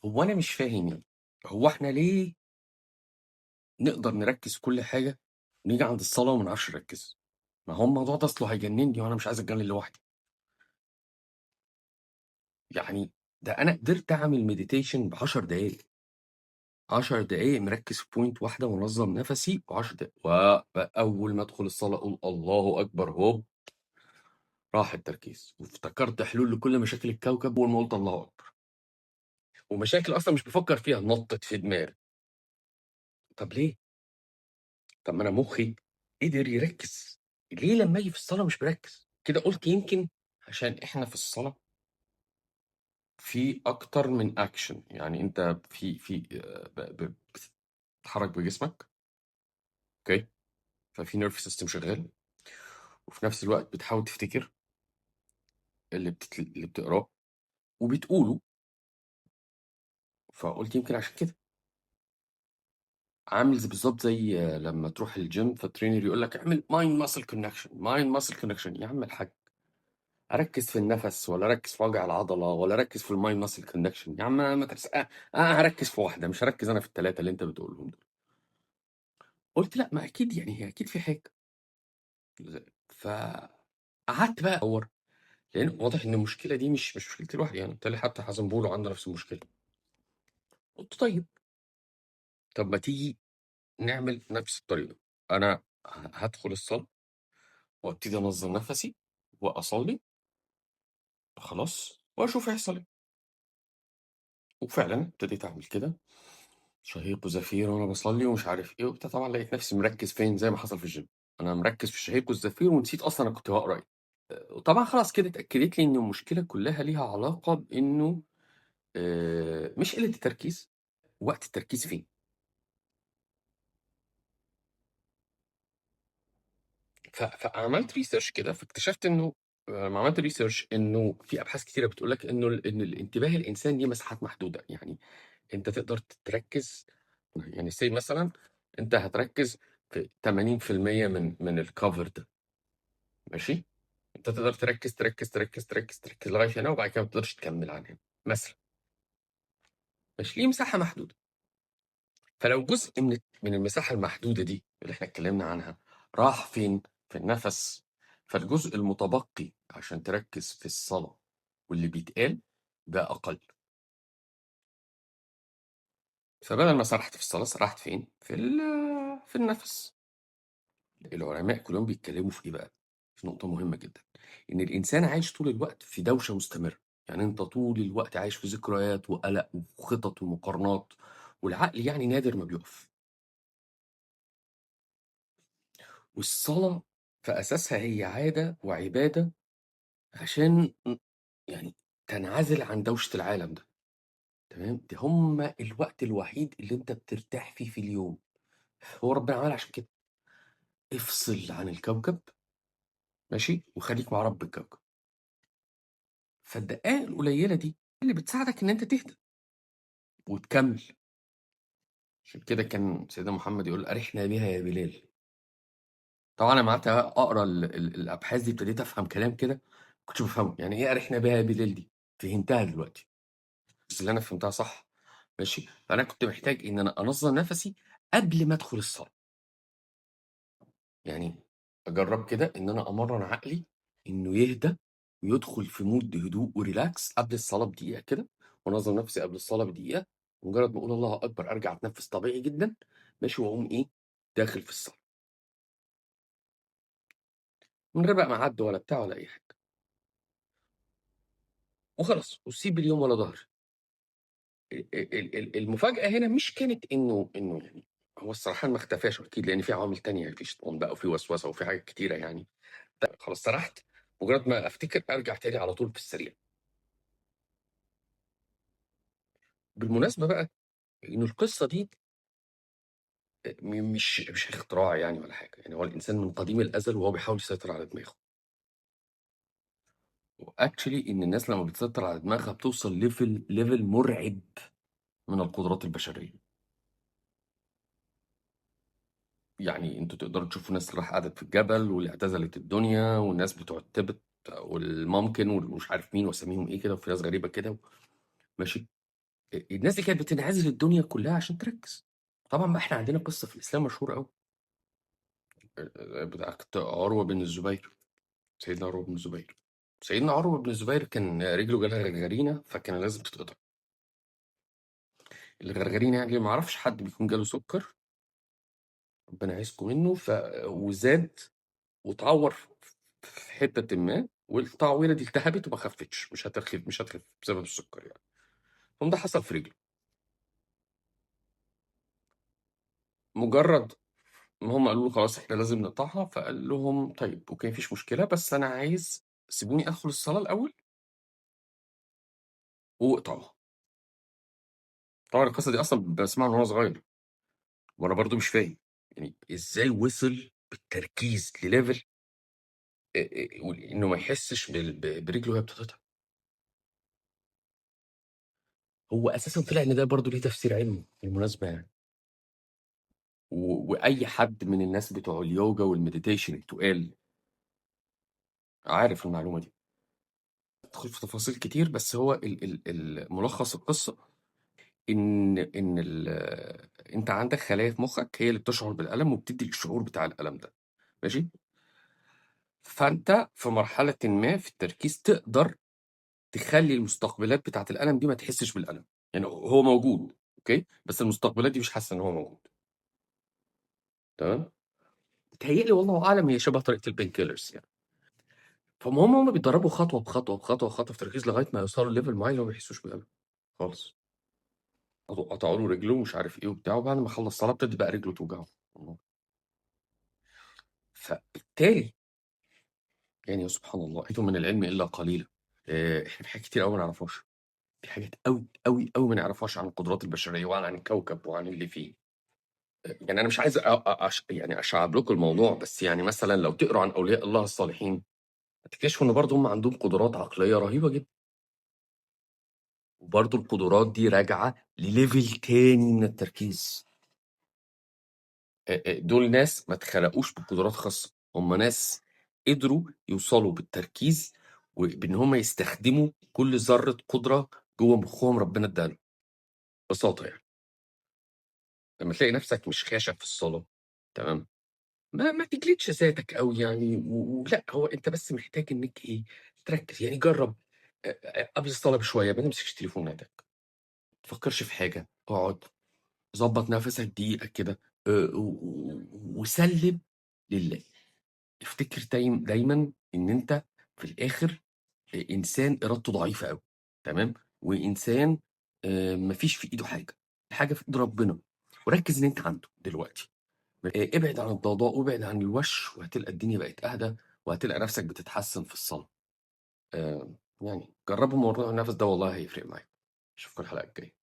هو أنا مش فاهم يعني، هو إحنا ليه نقدر نركّز في كل حاجة ونيجي عند الصلاة وما نعرفش نركّز؟ ما هو الموضوع ده أصله هيجننّي وأنا مش عايز أتجنن لوحدي، يعني ده أنا قدرت أعمل meditation ب10 دقايق، 10 دقايق مركّز في point واحدة ومنظّم نَفَسي و10 دقايق أول ما أدخل الصلاة أقول الله أكبر هوب راح التركيز، وافتكرت حلول لكل مشاكل الكوكب أول ما قُلت الله أكبر، ومشاكل أصلًا مش بافكّر فيها نطّت في دماغي، طَب ليه؟ طَب ما أنا مُخّي قدر يركّز، ليه لمّا آجي في الصلاة مش مركّز؟ كده قُلت يمكن عشان إحنا في الصلاة في أكتر من action، يعني أنت في ب ب بتتحرّك بجسمك أوكي، ففي nervous system شغّال، وفي نفس الوقت بتحاول تفتكر اللي بتقراه وبتقوله، فقُلت يمكن عشان كده. عامل بالضبط زي لمّا تروح الgym فالtrainer يقول لك اعمل mind muscle connection، mind muscle connection يا عم الحاج أركّز في النَفَس والّا أركّز في وجع العضلة والّا أركّز في الmind muscle connection يا عم ما ترس هاركّز في واحدة مش هاركّز أنا في ال3 اللي أنت بتقولهم دول. قُلت لأ ما أكيد يعني هي أكيد في حاجة، فقعدت بقى أدوّر، لإن واضح إن المشكلة دي مش مشكلتي لوحدي يعني، بالتالي حتى حازم بيقولوا عنده نفس المشكلة. قُلت طيب، طب ما تيجي نعمل نفس الطريقة، أنا هادخل الصلاة وابتدي أنظّم نَفَسي وأصلّي خلاص وأشوف هيحصل إيه، وفعلًا ابتديت أعمل كده، شهيق وزفير وأنا باصلّي ومش عارف إيه وبتاع، طبعًا لقيت نفسي مركّز فين، زي ما حصل في الgym، أنا مركّز في الشهيق والزفير ونسيت أصلًا أنا كنت باقرا إيه، وطبعًا خلاص كده اتأكدت لي إن المشكلة كلّها ليها علاقة بإنه مش قِلّة التركيز، وقت التركيز فين، فعملت research كده فاكتشفت إنه لمّا عملت research إنه في أبحاث كتيرة بتقول لك إن الانتباه الإنسان ليه مساحات محدودة، يعني أنت تقدر تركّز يعني say مثلًا أنت هتركّز في 80% من الcover ده ماشي، أنت تقدر تركّز، تركّز، تركّز، تركّز، تركّز لغاية هنا وبعد كده ما تقدرش تكمّل عن هنا مثلًا، ماشي، ليه مساحة محدودة، فلو جزء من المساحة المحدودة دي اللي إحنا اتكلّمنا عنها راح فين، في النَفَس، فالجزء المتبقي عشان تركّز في الصلاة واللي بيتقال ده أقل، فبدل ما سرحت في الصلاة سرحت فين، في النَفَس. العلماء كلّهم بيتكلّموا في إيه بقى، في نقطة مهمة جدًا، إن الإنسان عايش طول الوقت في دوشة مستمرة، يعني أنت طول الوقت عايش في ذكريات وقلق وخطط ومقارنات، والعقل يعني نادر ما بيُقف، والصلاة في أساسها هي عادة وعبادة عشان يعني تنعزل عن دوشة العالم ده، تمام، ده هم الوقت الوحيد اللي أنت بترتاح فيه في اليوم، هو ربنا عملها عشان كده، افصل عن الكوكب ماشي، وخليك مع رب الكوكب. فالدقايق القليلة دي اللي بتساعدك إن أنت تهدى وتكمّل، عشان كده كان سيدنا محمد يقول أرحنا بها يا بلال. طبعًا لمّا قعدت أقرا الأبحاث دي ابتديت أفهم كلام كده ما كنتش بافهمه، يعني إيه أرحنا بها يا بلال دي؟ فهمتها دلوقتي، بس اللي أنا فهمتها صح ماشي، فأنا كنت محتاج إن أنا أنظّم نَفَسي قبل ما أدخل الصلاة، يعني أجرّب كده إن أنا أمرّن عقلي إنه يهدى ويدخل في mood هدوء وrelax قبل الصلاة بدقيقة كده، وأنظّم نفسي قبل الصلاة بدقيقة، ومجرّد ما أقول الله أكبر أرجع أتنفّس طبيعي جدًا ماشي، وأقوم إيه، داخل في الصلاة، من غير بقى ما أعَدّ ولا بتاع ولا أي حاجة، وخلاص وسيب اليوم ولا ضهر. المفاجأة هنا مش كانت إنه يعني هو السرحان ما اختفاش أكيد لإن في عوامل تانية، في شيطان بقى وفي وسوسة وفي حاجات كتيرة يعني، خلاص سرحت، مجرّد ما أفتكر أرجع تاني على طول في السريع. بالمناسبة بقى إنه القصة دي مش اختراع يعني ولا حاجة، يعني هو الإنسان من قديم الأزل وهو بيحاول يسيطر على دماغه، وactually إن الناس لمّا بتسيطر على دماغها بتوصل level مرعب من القدرات البشرية، يعني أنتم تقدروا تشوفوا ناس راح قعدت في الجبل واللي اعتزلت الدنيا والناس بتوع التِبت والمامكن والمش عارف مين وأساميهم إيه كده، وفي ناس غريبة كده ماشي، الناس دي كانت بتنعزل الدنيا كلها عشان تركز. طبعا بقى احنا عندنا قصه في الاسلام مشهوره قوي، بتاعت عروه بن الزبير. سيدنا عروه بن الزبير. سيدنا عروه بن الزبير كان رجله جالها غرغرينه، فكان لازم تتقطع. الغرغرينه يعني ما اعرفش حد بيكون جاله سكر، ربنا يعيذكم منه، وزاد واتعور في حته ما، والتعويره دي التهبت وما خفتش، مش هتخف بسبب السكر يعني. فده ده حصل في رجله. مجرد ما هم قالوا له خلاص احنا لازم نقطعها، فقال لهم طيب اوكي مفيش مشكله، بس انا عايز سيبوني ادخل الصلاه الاول واقطعوها. طبعا القصه دي اصلا بسمعها من وانا صغير، وانا برضو مش فاهم يعني ازاي وصل بالتركيز لليفل انه ما يحسش برجله وهي بتتقطع. هو اساسا طلع ان ده برضو ليه تفسير علمي بالمناسبه يعني. واي حد من الناس بتوع اليوجا والمديتيشن التقال عارف المعلومه دي. ادخل في تفاصيل كتير، بس هو ملخص القصه ان انت عندك خلايا في مخك هي اللي بتشعر بالالم وبتدي الشعور بتاع الالم ده. ماشي. فانت في مرحله ما في التركيز تقدر تخلي المستقبلات بتاعه الالم دي ما تحسش بالالم. يعني هو موجود اوكي، بس المستقبلات دي مش حاسه ان هو موجود. تمام. بتهيألي والله اعلم هي شبه طريقه البين كيلرز يعني. فهم بيتدربوا خطوه بخطوه بخطوه بخطوه في التركيز لغايه ما يوصلوا لليفل معين وما بيحسوش بالالم خالص. قطعوا له رجله ومش عارف ايه وبتاع، وبعد ما خلص الصلاه ابتدت بقى رجله توجعه. فبالتالي يعني سبحان الله، أنتم من العلم إلا قليلا. إحنا في حاجات كتير أوي ما نعرفهاش. في حاجات أوي أوي أوي ما نعرفهاش عن القدرات البشرية وعن الكوكب وعن اللي فيه. يعني أنا مش عايز يعني أشعب لكم الموضوع، بس يعني مثلا لو تقروا عن أولياء الله الصالحين هتكتشفوا إن برضه هم عندهم قدرات عقلية رهيبة جدا. وبرضه القدرات دي راجعة لليفل تاني من التركيز. دول ناس ما اتخلقوش بقدرات خاصة، هم ناس قدروا يوصلوا بالتركيز وبإن هم يستخدموا كل ذرة قدرة جوه مخهم ربنا اداله. ببساطة يعني لما تلاقي نفسك مش خاشع في الصلاة، تمام، ما تجلدش ذاتك قوي يعني، ولا هو انت بس محتاج انك ايه، تركز يعني. جرب قبل الصلاة بشوية ما تمسكش تليفوناتك، ما تفكرش في حاجة، اقعد ظبط نفسك دقيقة كده، وسلم لله. افتكر دايما ان انت في الاخر انسان ارادته ضعيفه قوي، تمام، وانسان مفيش في ايده حاجه، الحاجه في ايد ربنا. وركز ان انت عنده دلوقتي. ابعد عن الضوضاء وابعد عن الوش، وهتلقى الدنيا بقت اهدى، وهتلقى نفسك بتتحسن في الصلاه. يعني جربوا موضوع النفس ده والله هيفرق معاك. اشوفكم الحلقه الجايه.